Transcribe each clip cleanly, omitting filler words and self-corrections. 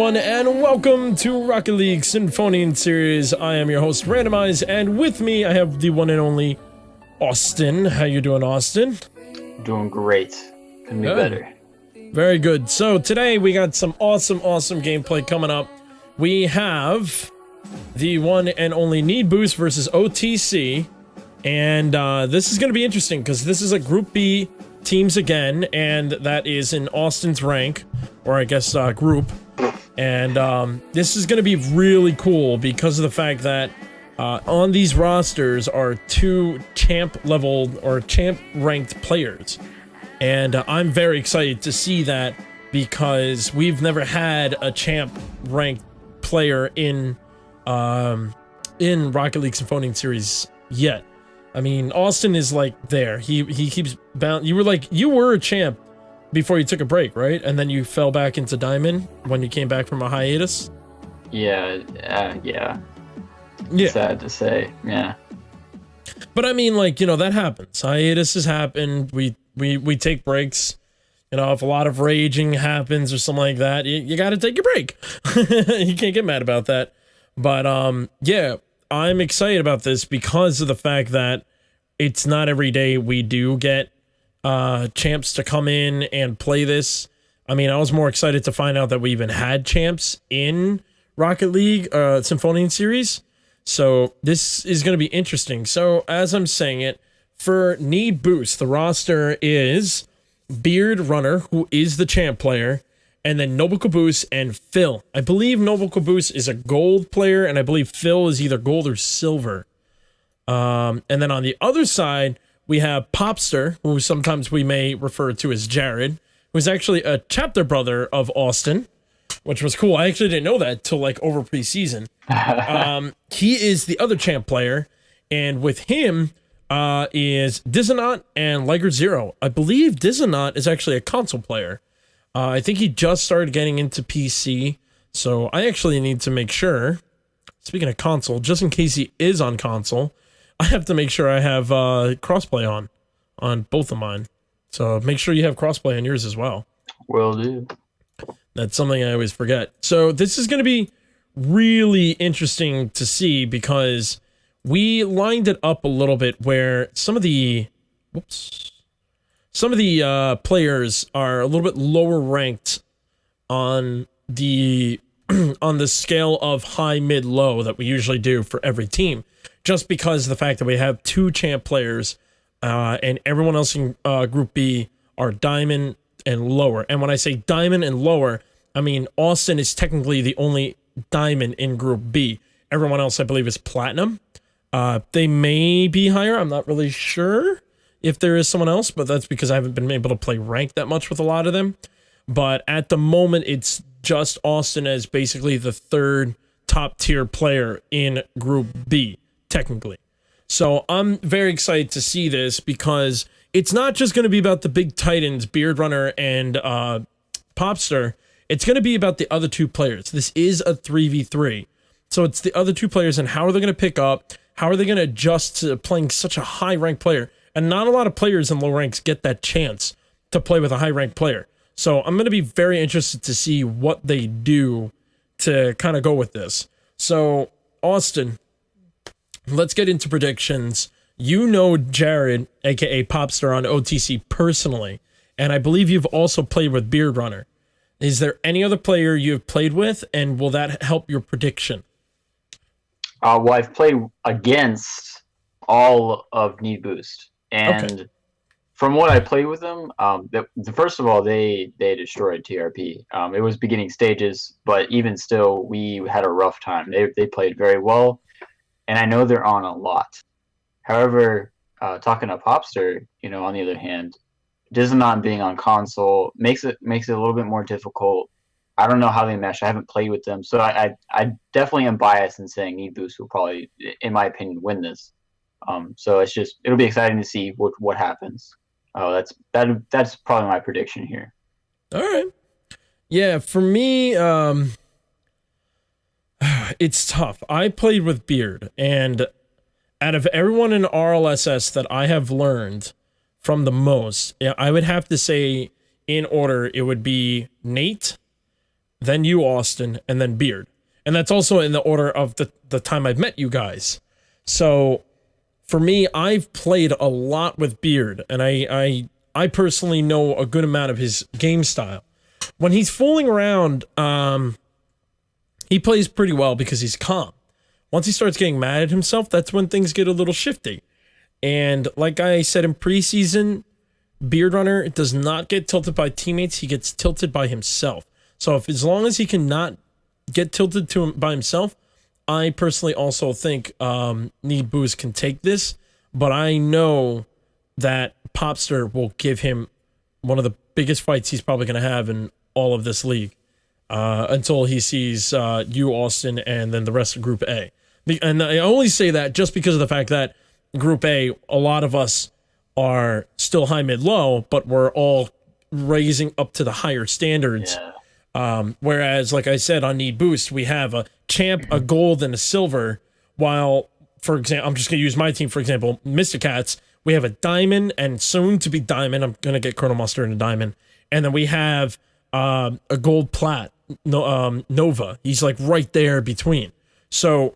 everyone, and welcome to Rocket League Sinfonian series. I am your host, Randomize, and with me I have the one and only Austin. How you doing, Austin? Doing great. Couldn't be better. Very good. So today we got some awesome gameplay coming up. We have the one and only Need Boost versus OTC, and this is going to be interesting because this is a Group B teams again, and that is in Austin's rank, or I guess group. And this is going to be really cool because of the fact that on these rosters are two champ leveled or champ ranked players, and I'm very excited to see that because we've never had a champ ranked player in Rocket League Sinfonian series yet. I mean, Austin is like there. He keeps bound. You were a champ before you took a break, right? And then you fell back into Diamond when you came back from a hiatus. Yeah. Sad to say, yeah. But I mean, like, you know, that happens. Hiatuses happen. We take breaks. You know, if a lot of raging happens or something like that, you got to take your break. You can't get mad about that. But yeah, I'm excited about this because of the fact that it's not every day we do get champs to come in and play this. I mean, I was more excited to find out that we even had champs in Rocket League Sinfonian series. So this is going to be interesting. So as I'm saying it, for Need Boost, the roster is Beard Runner, who is the champ player, and then Noble Caboose and Phil. I believe Noble Caboose is a gold player, and I believe Phil is either gold or silver. And then on the other side, we have Popster, who sometimes we may refer to as Jared, who's actually a chapter brother of Austin, which was cool. I actually didn't know that till like over preseason. He is the other champ player, and with him is Dizanaut and Liger Zero. I believe Dizanaut is actually a console player. I think he just started getting into PC, so I actually need to make sure, speaking of console, just in case he is on console, I have to make sure I have crossplay on both of mine. So make sure you have crossplay on yours as well. Will do. That's something I always forget. So this is going to be really interesting to see because we lined it up a little bit where some of the players are a little bit lower ranked on the on the scale of high, mid, low that we usually do for every team, just because of the fact that we have two champ players and everyone else in Group B are diamond and lower. And when I say diamond and lower, I mean Austin is technically the only diamond in Group B. Everyone else, I believe, is platinum. They may be higher. I'm not really sure if there is someone else, but that's because I haven't been able to play ranked that much with a lot of them. But at the moment, it's just Austin as basically the third top tier player in Group B, technically. So I'm very excited to see this because it's not just going to be about the big titans, Beard Runner and Popster. It's going to be about the other two players. This is a 3v3. So it's the other two players and how are they going to pick up? How are they going to adjust to playing such a high ranked player? And not a lot of players in low ranks get that chance to play with a high ranked player. So I'm going to be very interested to see what they do to kind of go with this. So Austin, let's get into predictions. You know Jared, aka Popster, on OTC personally, and I believe you've also played with Beard Runner. Is there any other player you've played with, and will that help your prediction? Well, I've played against all of Need Boost, and from what I played with them, first of all, they destroyed TRP. It was beginning stages, but even still, we had a rough time. They played very well, and I know they're on a lot. However, talking to Popster, you know, on the other hand, Dizanaut being on console makes it a little bit more difficult. I don't know how they mesh. I haven't played with them, so I definitely am biased in saying Need Boost will probably, in my opinion, win this. So it'll be exciting to see what happens. That's probably my prediction here. All right. Yeah, for me, it's tough. I played with Beard, and out of everyone in RLSS that I have learned from the most, I would have to say in order, it would be Nate, then you, Austin, and then Beard. And that's also in the order of the time I've met you guys. So for me, I've played a lot with Beard, and I personally know a good amount of his game style. When he's fooling around, he plays pretty well because he's calm. Once he starts getting mad at himself, that's when things get a little shifty. And like I said in preseason, Beard Runner does not get tilted by teammates. He gets tilted by himself. So as long as he cannot get tilted to him by himself, I personally also think Need Boost can take this. But I know that Popster will give him one of the biggest fights he's probably going to have in all of this league until he sees you, Austin, and then the rest of Group A. And I only say that just because of the fact that Group A, a lot of us are still high, mid, low, but we're all raising up to the higher standards. Yeah. Whereas, like I said, on Need Boost, we have a champ, a gold, and a silver. While, for example, I'm just going to use my team, for example, Mr. Cats, we have a diamond and soon to be diamond. I'm going to get Colonel Mustard in a diamond. And then we have a gold plat, Nova. He's like right there between. So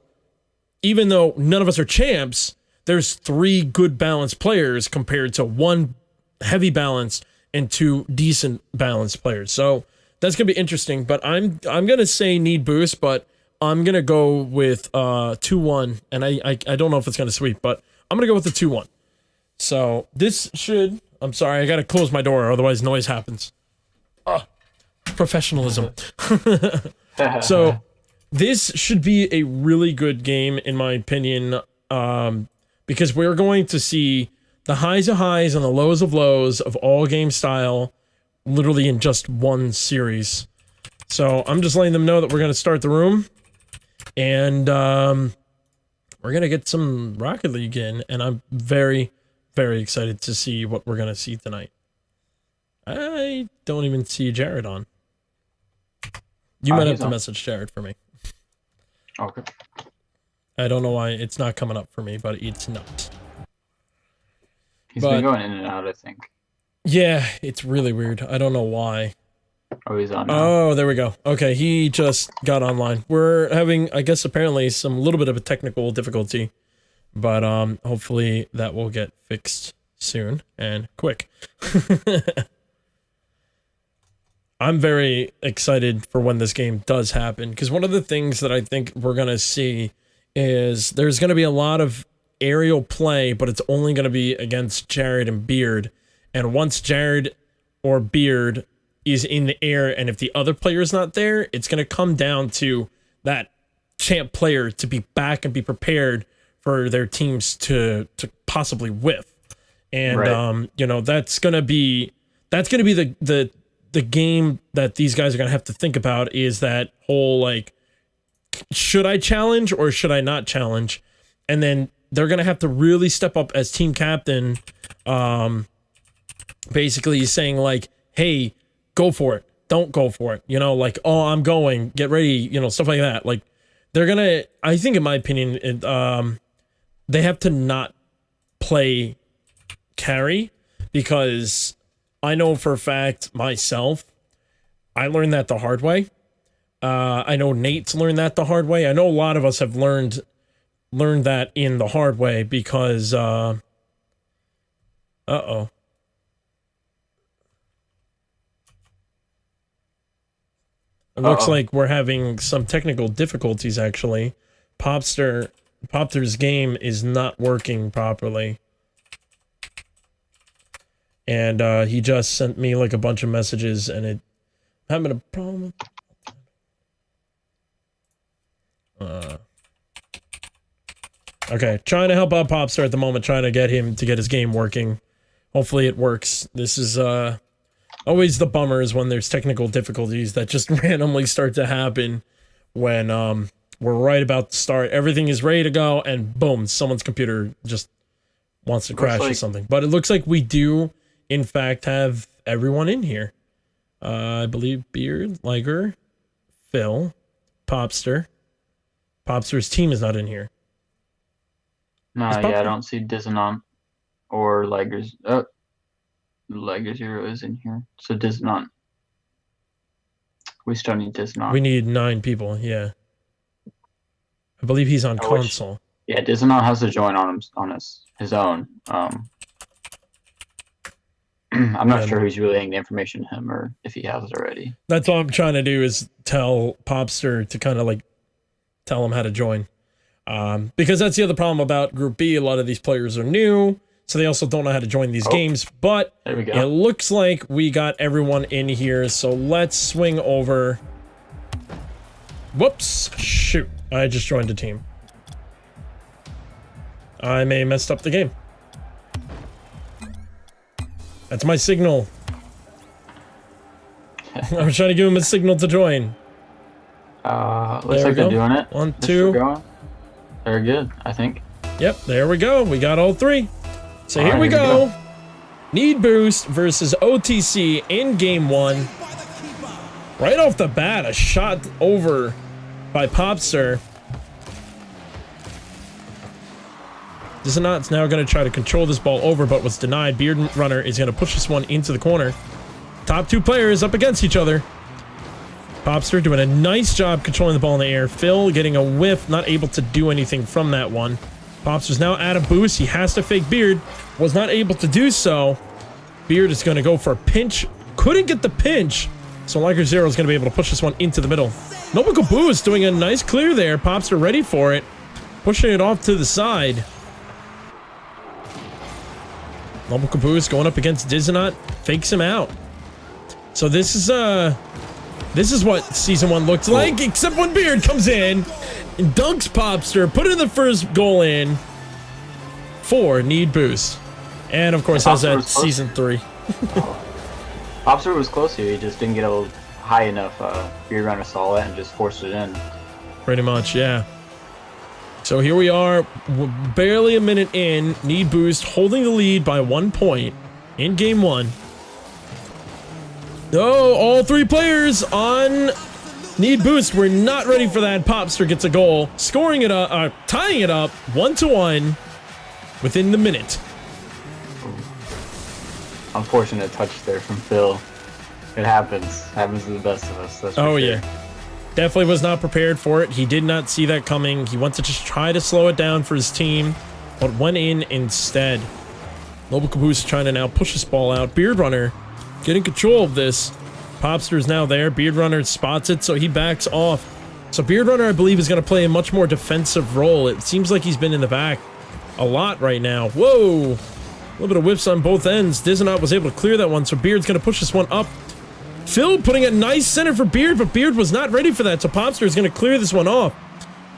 even though none of us are champs, there's 3 good balanced players compared to 1 heavy balanced and 2 decent balanced players. So that's gonna be interesting. But I'm gonna say Need Boost, but I'm gonna go with 2-1, and I don't know if it's gonna sweep, but I'm gonna go with the 2-1. So this should. I'm sorry, I gotta close my door, otherwise noise happens. Professionalism. So this should be a really good game, in my opinion, because we're going to see the highs of highs and the lows of lows of all game style literally in just one series. So I'm just letting them know that we're going to start the room, and we're going to get some Rocket League in, and I'm very, very excited to see what we're going to see tonight. I don't even see Jared on. You might have to message Jared for me. Okay. I don't know why it's not coming up for me, but it's not. He's been going in and out, I think. Yeah, it's really weird. I don't know why. Oh, he's on now. Oh, there we go. Okay, he just got online. We're having, I guess, apparently some little bit of a technical difficulty, but hopefully that will get fixed soon and quick. I'm very excited for when this game does happen, because one of the things that I think we're going to see is there's going to be a lot of aerial play, but it's only going to be against Jared and Beard. And once Jared or Beard is in the air, and if the other player is not there, it's going to come down to that champ player to be back and be prepared for their teams to possibly whiff. And, right. You know, that's going to be the game that these guys are going to have to think about, is that whole, like, should I challenge or should I not challenge? And then they're going to have to really step up as team captain, basically saying, like, hey, go for it. Don't go for it. You know, like, oh, I'm going, get ready, you know, stuff like that. Like, they're going to, I think in my opinion, they have to not play carry, because I know for a fact myself, I learned that the hard way. I know Nate's learned that the hard way. I know a lot of us have learned that in the hard way, because uh-oh. It looks like we're having some technical difficulties, actually. Popster's game is not working properly. And he just sent me like a bunch of messages, and it having a problem. Okay, trying to help out Popstar at the moment, trying to get him to get his game working. Hopefully it works. This is always the bummers when there's technical difficulties that just randomly start to happen when we're right about to start. Everything is ready to go, and boom, someone's computer just wants to crash or something. But it looks like we do, in fact, have everyone in here. I believe Beard, Liger, Phil, Popster. Popster's team is not in here. No, yeah, I don't see Dissonant or Liger's. Liger's Hero is in here. So Dissonant. We still need Disney. We need 9 people, yeah. I believe he's on console. Yeah, Disney has to join on his own. I'm not sure who's relaying the information to him or if he has it already. That's all I'm trying to do is tell Popster to kind of like tell him how to join. Because that's the other problem about Group B. A lot of these players are new, so they also don't know how to join these games. But there we go. It looks like we got everyone in here, so let's swing over. Whoops. Shoot. I just joined a team. I may have messed up the game. That's my signal. I was trying to give him a signal to join. Looks like they're doing it. 1, 2. Very good, I think. Yep, there we go. We got all 3. So here we go. Need Boost versus OTC in game 1. Right off the bat, a shot over by Popster. Disney's now going to try to control this ball over, but was denied. Beard Runner is going to push this one into the corner. Top 2 players up against each other. Popster doing a nice job controlling the ball in the air. Phil getting a whiff, not able to do anything from that one. Popster's now out of boost. He has to fake Beard. Was not able to do so. Beard is going to go for a pinch. Couldn't get the pinch. So Liger Zero is going to be able to push this one into the middle. Noble Caboose doing a nice clear there. Popster ready for it. Pushing it off to the side. Noble Caboose going up against Dizenot. Fakes him out. So this is what Season 1 looked like, except when Beard comes in and dunks Popster, put in the first goal in for Need Boost. And, of course, how's that Season 3? Popster was close here. He just didn't get a high enough. Beard Runner saw it and just forced it in. Pretty much, yeah. So here we are, barely a minute in. Need Boost holding the lead by 1 point in Game 1. Oh, all 3 players on Need Boost. We're not ready for that. Popster gets a goal, scoring it up, tying it up 1-1 within the minute. Unfortunate touch there from Phil. It happens. Happens to the best of us. That's for sure. Yeah. Definitely was not prepared for it. He did not see that coming. He wants to just try to slow it down for his team, but went in instead. Noble Caboose trying to now push this ball out. Beard Runner getting control of this. Popster is now there. Beard Runner spots it, so he backs off. So Beard Runner, I believe, is going to play a much more defensive role. It seems like he's been in the back a lot right now. Whoa! A little bit of whiffs on both ends. Dizenot was able to clear that one, so Beard's going to push this one up. Phil putting a nice center for Beard, but Beard was not ready for that, so Popster is going to clear this one off.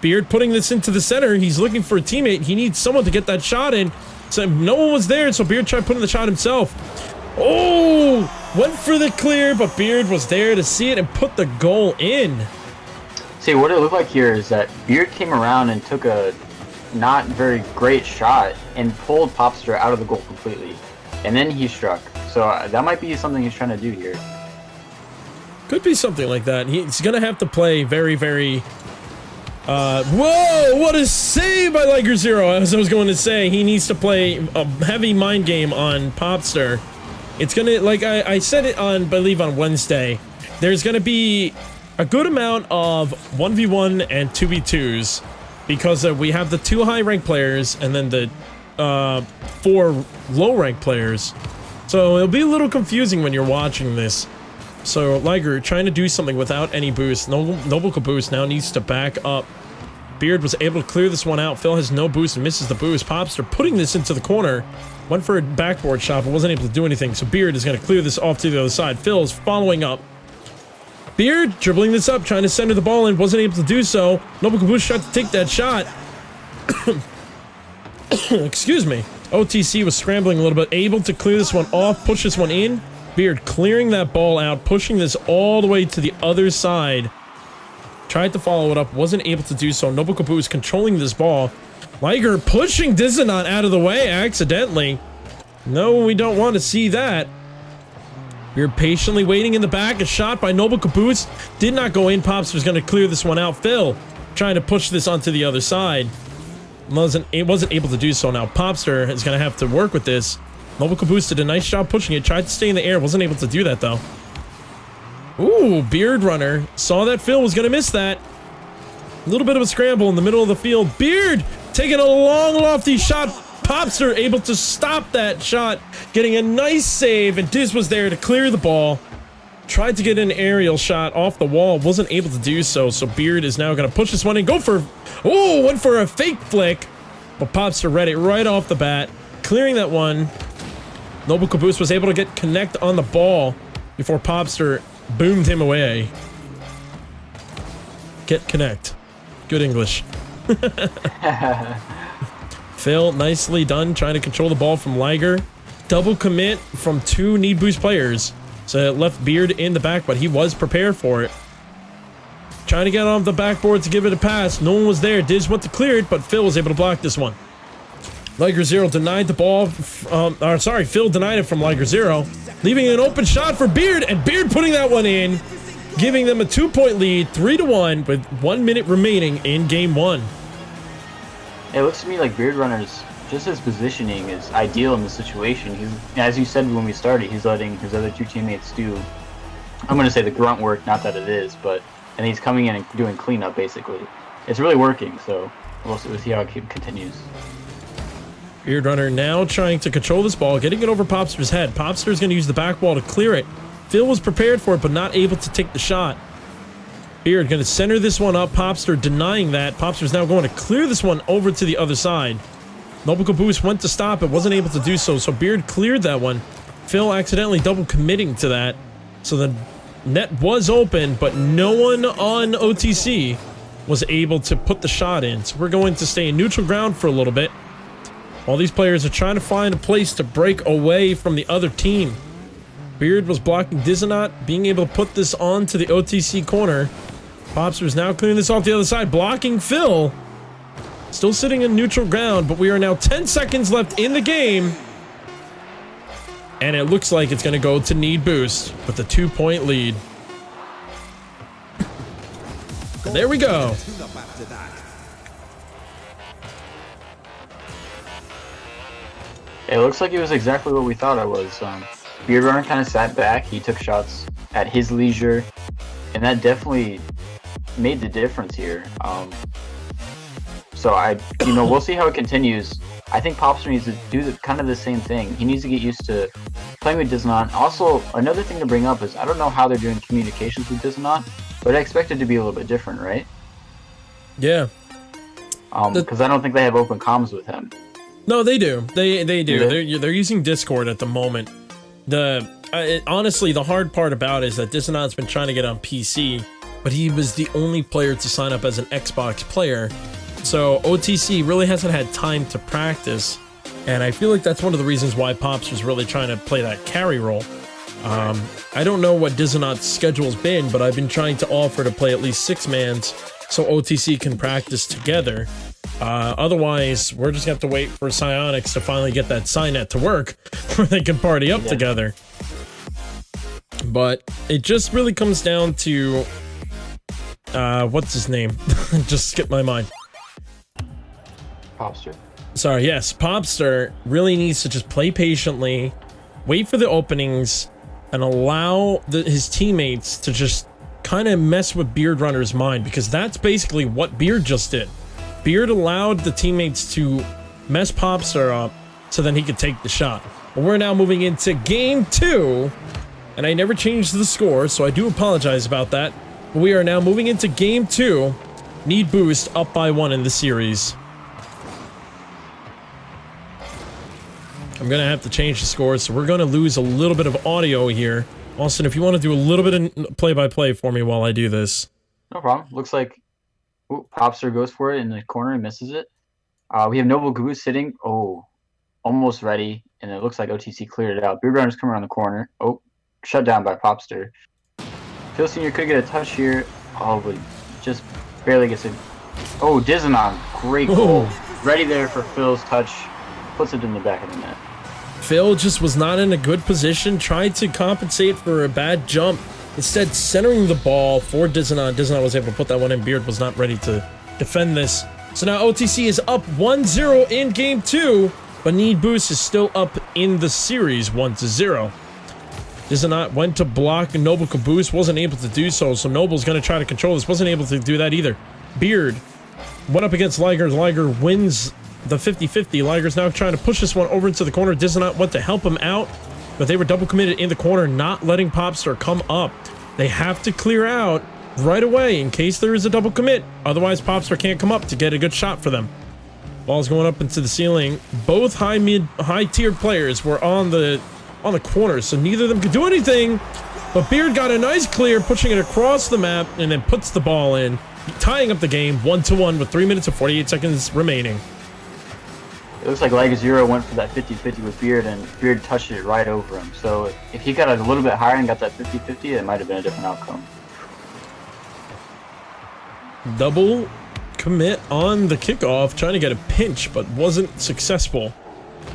Beard putting this into the center. He's looking for a teammate. He needs someone to get that shot in. So no one was there, so Beard tried putting the shot himself. Oh! Went for the clear, but Beard was there to see it and put the goal in. See, what it looked like here is that Beard came around and took a not very great shot and pulled Popster out of the goal completely. And then he struck. So that might be something he's trying to do here. Could be something like that. He's going to have to play very, very... whoa! What a save by Liger Zero. As I was going to say, he needs to play a heavy mind game on Popster. It's going to... Like I said it on, I believe, on Wednesday. There's going to be a good amount of 1v1 and 2v2s. Because we have the 2 high-ranked players and then the 4 low-ranked players. So it'll be a little confusing when you're watching this. So Liger trying to do something without any boost. Noble Caboose now needs to back up. Beard was able to clear this one out. Phil has no boost and misses the boost. Popster putting this into the corner. Went for a backboard shot, but wasn't able to do anything. So Beard is going to clear this off to the other side. Phil's following up. Beard dribbling this up, trying to center the ball in. Wasn't able to do so. Noble Caboose tried to take that shot. Excuse me. OTC was scrambling a little bit. Able to clear this one off, push this one in. Beard clearing that ball out, pushing this all the way to the other side. Tried to follow it up, wasn't able to do so. Noble Caboose controlling this ball. Liger pushing Dizenot out of the way accidentally. No, we don't want to see that. Beard patiently waiting in the back. A shot by Noble Caboose did not go in. Popster's going to clear this one out. Phil trying to push this onto the other side. Wasn't able to do so. Now Popster is going to have to work with this. Noble Caboose did a nice job pushing it. Tried to stay in the air. Wasn't able to do that, though. Ooh, Beard Runner saw that Phil was going to miss that. A little bit of a scramble in the middle of the field. Beard taking a long, lofty shot. Popster able to stop that shot, getting a nice save, and Diz was there to clear the ball. Tried to get an aerial shot off the wall, wasn't able to do so, so Beard is now going to push this one and go for... Oh, went for a fake flick, but Popster read it right off the bat, clearing that one. Noble Caboose was able to get connect on the ball before Popster boomed him away. Get connect. Good English. Phil, nicely done, trying to control the ball from Liger. Double commit from 2 need boost players. So it left Beard in the back, but he was prepared for it. Trying to get off the backboard to give it a pass. No one was there. Diz went to clear it, but Phil was able to block this one. Liger Zero denied the ball. Phil denied it from Liger Zero, leaving an open shot for Beard, and Beard putting that one in, giving them a 2-point lead, 3-1, with 1 minute remaining in game 1. It looks to me like Beard Runner's, just his positioning is ideal in the situation. He's, as you said when we started, he's letting his other 2 teammates do, I'm going to say the grunt work, not that it is, but, and he's coming in and doing cleanup basically. It's really working, so we'll see how it continues. Beard Runner now trying to control this ball, getting it over Popster's head. Popster's going to use the back wall to clear it. Phil was prepared for it, but not able to take the shot. Beard going to center this one up. Popster denying that. Popster's now going to clear this one over to the other side. Noble Caboose went to stop it, wasn't able to do so, so Beard cleared that one. Phil accidentally double committing to that. So the net was open, but no one on OTC was able to put the shot in. So we're going to stay in neutral ground for a little bit. All these players are trying to find a place to break away from the other team. Beard was blocking Dizanot, being able to put this onto the OTC corner. Popster is now clearing this off the other side, blocking Phil. Still sitting in neutral ground, but we are now 10 seconds left in the game. And it looks like it's going to go to need boost with a 2-point lead. And there we go. It looks like it was exactly what we thought it was. Beard Runner kind of sat back. He took shots at his leisure, and that definitely made the difference here. So we'll see how it continues. I think Popster needs to do kind of the same thing. He needs to get used to playing with Dizanot. Also, another thing to bring up is I don't know how they're doing communications with Dizanot, but I expect it to be a little bit different, right? Yeah. Because I don't think they have open comms with him. No, they do. They do. They're using Discord at the moment. Honestly, the hard part about it is that Dizanot's been trying to get on PC, but he was the only player to sign up as an Xbox player. So OTC really hasn't had time to practice, and I feel like that's one of the reasons why Pops was really trying to play that carry role. I don't know what Dizanot's schedule's been, but I've been trying to offer to play at least 6-mans so OTC can practice together. Otherwise, we're just going to have to wait for Psionics to finally get that Psynet to work where they can party up together. But it just really comes down to, what's his name? Just skipped my mind. Popster. Sorry, yes. Popster really needs to just play patiently, wait for the openings, and allow his teammates to just kind of mess with Beard Runner's mind, because that's basically what Beard just did. Beard allowed the teammates to mess Popster up so then he could take the shot. But we're now moving into game 2, and I never changed the score, so I do apologize about that. But we are now moving into game 2. Need boost, up by 1 in the series. I'm gonna have to change the score, so we're gonna lose a little bit of audio here. Austin, if you want to do a little bit of play-by-play for me while I do this. No problem. Looks like Popster goes for it in the corner and misses it. We have Noble Caboose sitting. Oh, almost ready. And it looks like OTC cleared it out. Beard Runner's coming around the corner. Oh, shut down by Popster. Phil Sr. could get a touch here. Oh, but just barely gets it. Oh, Dizanon. Great goal. Ready there for Phil's touch. Puts it in the back of the net. Phil just was not in a good position. Tried to compensate for a bad jump. Instead, centering the ball for Dizanon. Dizanon was able to put that one in. Beard was not ready to defend this. So now OTC is up 1-0 in game 2, but Need Boost is still up in the series 1-0. Dizanot went to block and Noble Caboose wasn't able to do so. So Noble's going to try to control this. Wasn't able to do that either. Beard went up against Liger. Liger wins the 50-50. Liger's now trying to push this one over into the corner. Dizanot went to help him out, but they were double committed in the corner, not letting Popstar come up. They have to clear out right away in case there is a double commit. Otherwise, Popstar can't come up to get a good shot for them. Ball's going up into the ceiling. Both high-tiered players were on the corners, so neither of them could do anything. But Beard got a nice clear, pushing it across the map, and then puts the ball in, tying up the game 1-1 with 3 minutes and 48 seconds remaining. It looks like Liger Zero went for that 50-50 with Beard, and Beard touched it right over him. So if he got a little bit higher and got that 50-50, it might have been a different outcome. Double commit on the kickoff, trying to get a pinch, but wasn't successful.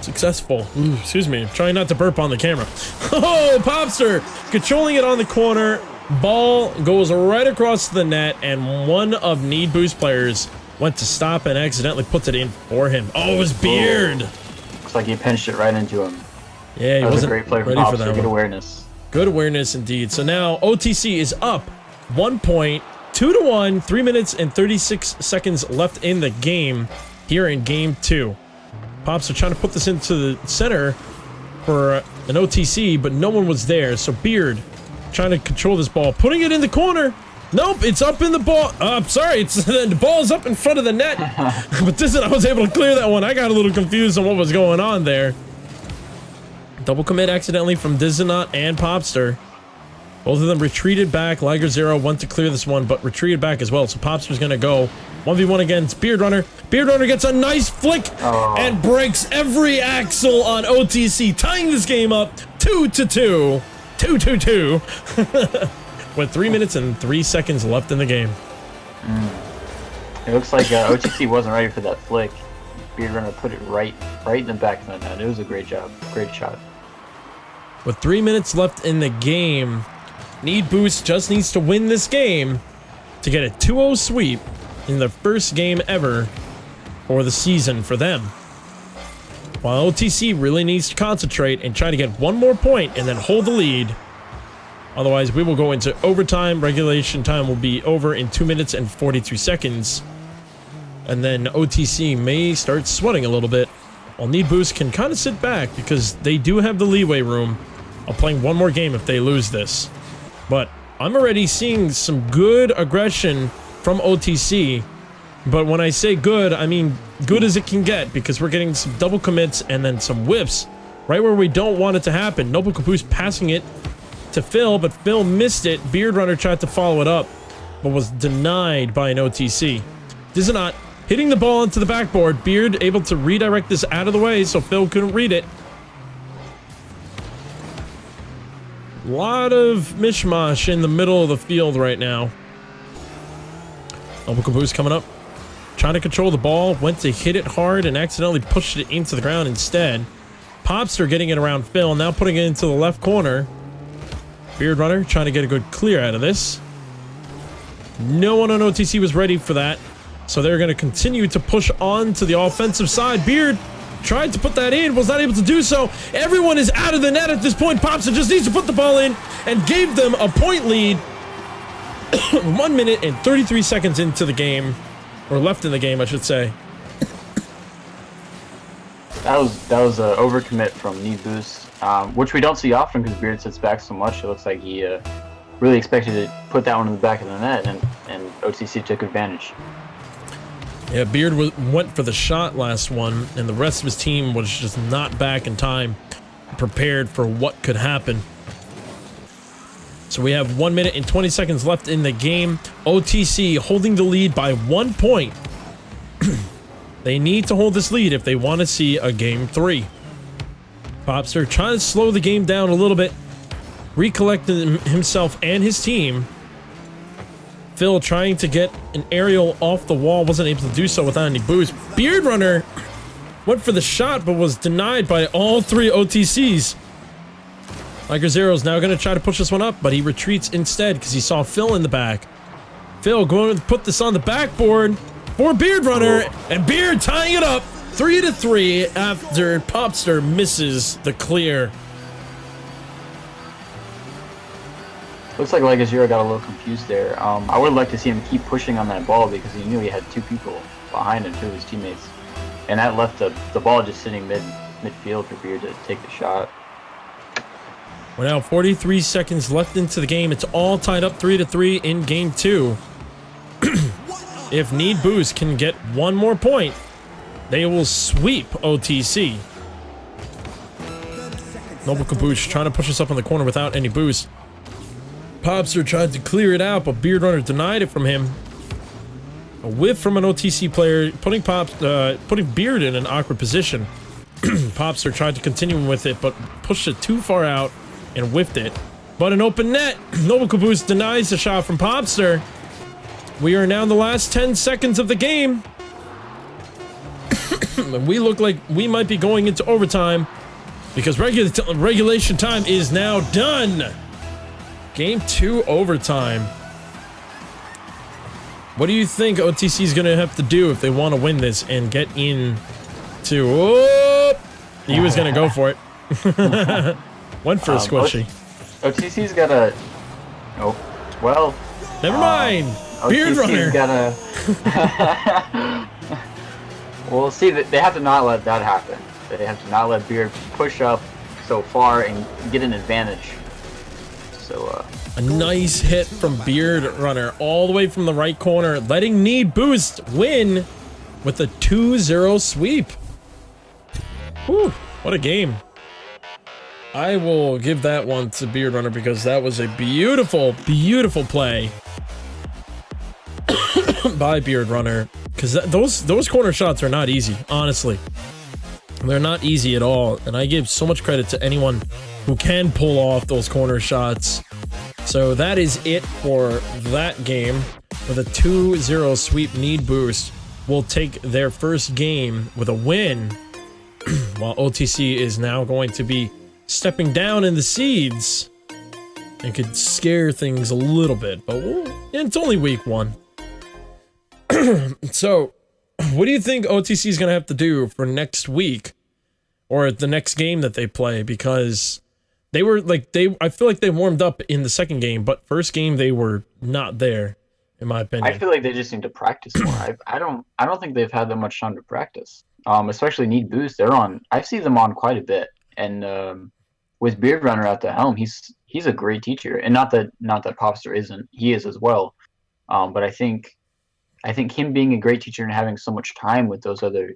Ooh, excuse me, trying not to burp on the camera. Oh, Popster controlling it on the corner. Ball goes right across the net, and one of Need Boost players went to stop and accidentally puts it in for him. Oh, it was Beard. Looks like he pinched it right into him. Yeah, he that was wasn't a great play from Popster. Good awareness. Good awareness indeed. So now OTC is up 1 point, 2-1, 3 minutes and 36 seconds left in the game here in game 2. Pops are trying to put this into the center for an OTC, but no one was there. So Beard trying to control this ball, putting it in the corner. Nope, it's up in the ball. Sorry, it's the ball's up in front of the net. But I was able to clear that one. I got a little confused on what was going on there. Double commit accidentally from Dizanot and Popster. Both of them retreated back. Liger Zero went to clear this one, but retreated back as well. So Popster's going to go 1v1 against Beard Runner. Beard Runner gets a nice flick and breaks every axle on OTC, tying this game up 2-2. 2-2-2. With 3 minutes and 3 seconds left in the game. It looks like OTC wasn't ready for that flick. Beard Runner put it right in the back of the net. It was a great job. Great shot. With 3 minutes left in the game, Need Boost just needs to win this game to get a 2-0 sweep in the first game ever for the season for them. While OTC really needs to concentrate and try to get one more point and then hold the lead. Otherwise, we will go into overtime. Regulation time will be over in 2 minutes and 43 seconds. And then OTC may start sweating a little bit, while Need Boost can kind of sit back because they do have the leeway room of playing one more game if they lose this. But I'm already seeing some good aggression from OTC. But when I say good, I mean good as it can get, because we're getting some double commits and then some whiffs right where we don't want it to happen. Noble Caboose passing it to Phil, but Phil missed it. Beard Runner tried to follow it up, but was denied by an OTC. Dizanot hitting the ball into the backboard. Beard able to redirect this out of the way so Phil couldn't read it. A lot of mishmash in the middle of the field right now. Noble Caboose coming up, trying to control the ball, went to hit it hard and accidentally pushed it into the ground instead. Popster getting it around Phil, now putting it into the left corner. Beard Runner trying to get a good clear out of this. No one on OTC was ready for that, so they're going to continue to push on to the offensive side. Beard tried to put that in, was not able to do so. Everyone is out of the net at this point. Popster just needs to put the ball in and gave them a point lead. 1 minute and 33 seconds into the game, or left in the game, I should say. That was an overcommit from Need Boost, which we don't see often because Beard sits back so much. It looks like he really expected to put that one in the back of the net, and OTC took advantage. Yeah, Beard went for the shot last one, and the rest of his team was just not back in time, prepared for what could happen. So we have 1 minute and 20 seconds left in the game. OTC holding the lead by 1 point. They need to hold this lead if they want to see a game 3. Popster trying to slow the game down a little bit, recollecting himself and his team. Phil trying to get an aerial off the wall, wasn't able to do so without any boost. Beard Runner went for the shot, but was denied by all 3 OTCs. Liger Zero's now going to try to push this one up, but he retreats instead because he saw Phil in the back. Phil going to put this on the backboard for Beard Runner, and Beard tying it up 3-3 after Popster misses the clear. Looks like Zero got a little confused there. I would like to see him keep pushing on that ball because he knew he had 2 people behind him, 2 of his teammates, and that left the ball just sitting midfield for Beard to take the shot. We're now 43 seconds left into the game. It's all tied up 3-3 in game 2. If Need Boost can get 1 more point, they will sweep OTC. Noble Caboose trying to push us up in the corner without any boost. Popster tried to clear it out, but Beard Runner denied it from him. A whiff from an OTC player, putting Beard in an awkward position. Popster tried to continue with it, but pushed it too far out and whiffed it. But an open net. Noble Caboose denies the shot from Popster. We are now in the last 10 seconds of the game. We look like we might be going into overtime because regulation time is now done. Game 2 overtime. What do you think OTC is going to have to do if they want to win this and get in to... Oh, he was going to go for it. Went for a squishy. OTC's got a... Oh, well... Never mind. Beard Runner. Gotta... We'll see. They have to not let that happen. They have to not let Beard push up so far and get an advantage. So, a nice hit from Beard Runner all the way from the right corner, letting Need Boost win with a 2-0 sweep. Whew, what a game. I will give that one to Beard Runner because that was a beautiful, beautiful play by Beard Runner. Because those corner shots are not easy, honestly. They're not easy at all, and I give so much credit to anyone who can pull off those corner shots. So that is it for that game. With a 2-0 sweep, Need Boost will take their first game with a win, while OTC is now going to be stepping down in the seeds and could scare things a little bit, but it's only week 1. So, what do you think OTC is going to have to do for next week or the next game that they play? Because they were like, I feel like they warmed up in the second game, but first game they were not there, in my opinion. I feel like they just need to practice more. I don't think they've had that much time to practice. Especially Need Boost. They're on. I see them on quite a bit, and with Beard Runner at the helm, he's a great teacher, and not that Popster isn't. He is as well. But I think him being a great teacher and having so much time with those other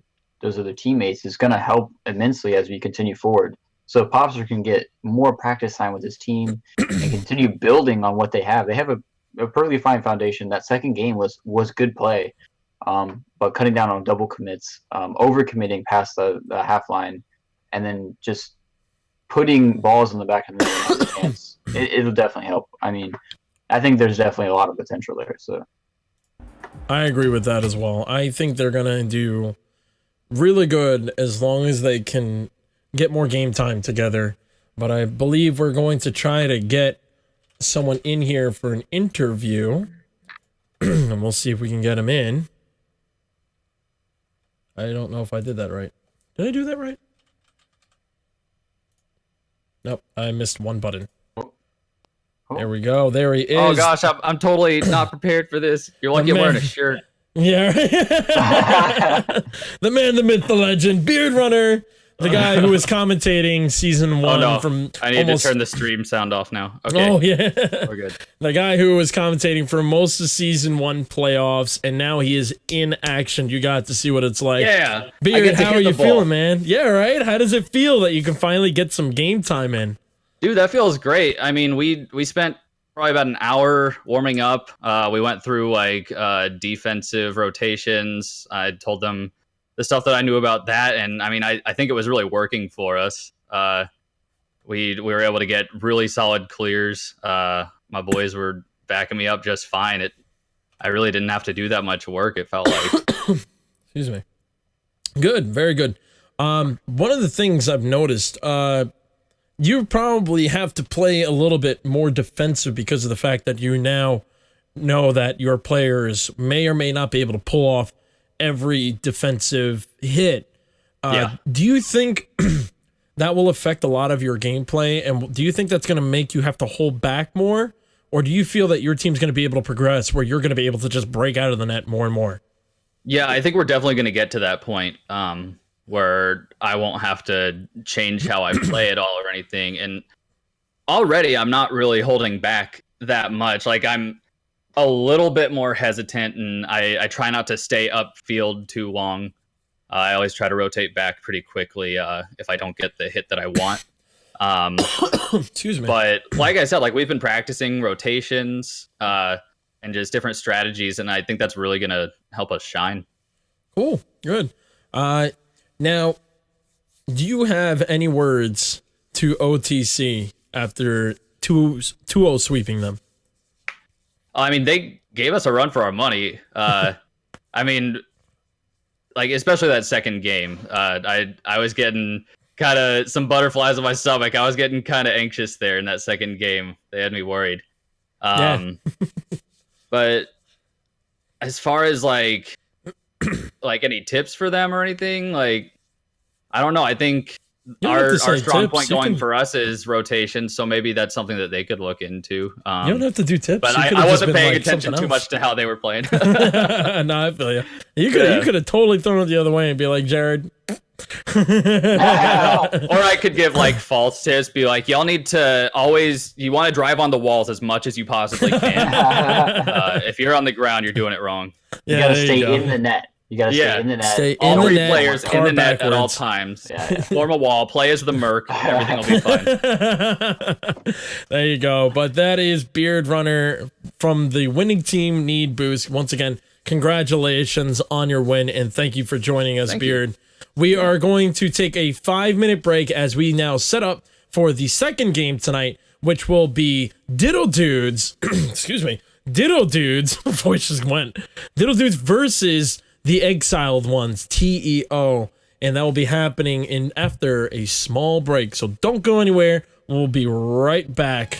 teammates is going to help immensely as we continue forward. So Popster can get more practice time with his team and continue building on what they have. They have a perfectly fine foundation. That second game was good play, but cutting down on double commits, over committing past the half line, and then just putting balls in the back of the net, it'll definitely help. I mean, I think there's definitely a lot of potential there. So. I agree with that as well. I think they're going to do really good as long as they can get more game time together. But I believe we're going to try to get someone in here for an interview. And we'll see if we can get him in. I don't know if I did that right. Did I do that right? Nope, I missed one button. There we go. There he is. Oh gosh, I'm totally not prepared for this. You're lucky I'm wearing a shirt. Yeah. The man, the myth, the legend, Beard Runner, the guy who was commentating season 1 from. I need to turn the stream sound off now. Okay. Oh yeah. We're good. The guy who was commentating for most of season 1 playoffs, and now he is in action. You got to see what it's like. Yeah. Beard, how are you feeling, man? Yeah, right. How does it feel that you can finally get some game time in? Dude, that feels great. I mean, we spent probably about an hour warming up. We went through like defensive rotations. I told them the stuff that I knew about that, and I mean, I think it was really working for us. We were able to get really solid clears. My boys were backing me up just fine. I really didn't have to do that much work, it felt like. Excuse me. Good, very good. One of the things I've noticed, you probably have to play a little bit more defensive because of the fact that you now know that your players may or may not be able to pull off every defensive hit. Yeah. Do you think that will affect a lot of your gameplay? And do you think that's going to make you have to hold back more? or do you feel that your team's going to be able to progress where you're going to be able to just break out of the net more and more? Yeah, I think we're definitely going to get to that point where I won't have to change how I play at all or anything. And already I'm not really holding back that much. Like, I'm a little bit more hesitant, and I try not to stay upfield too long. I always try to rotate back pretty quickly if I don't get the hit that I want. Excuse me. But like I said, like, we've been practicing rotations and just different strategies, and I think that's really going to help us shine. Cool. Good. Now, do you have any words to OTC after 2-0 sweeping them? I mean, they gave us a run for our money. I mean, like, especially that second game. I was getting kind of some butterflies in my stomach. I was getting kind of anxious there in that second game. They had me worried. But as far as like any tips for them or anything, like, I don't know. I think our strong point going for us is rotation, so maybe that's something that they could look into. You don't have to do tips. But I wasn't paying attention too much to how they were playing. No, I feel you. You could have totally thrown it the other way and be like, Jared. Or I could give like false tips, be like, y'all need to you want to drive on the walls as much as you possibly can. If you're on the ground, you're doing it wrong. You gotta stay in the net. You gotta stay in the net. Stay all in three the net, players in the net at all backwards. times. Form a wall, play as the Merc, everything will be fine. There you go. But that is Beard Runner from the winning team Need Boost. Once again, congratulations on your win, and thank you for joining us, Beard. We are going to take a 5-minute break as we now set up for the second game tonight, which will be Diddle Dudes. Excuse me. Diddle Dudes. Voice just went. Diddle Dudes versus the Exiled Ones, TEO. And that will be happening after a small break. So don't go anywhere. We'll be right back.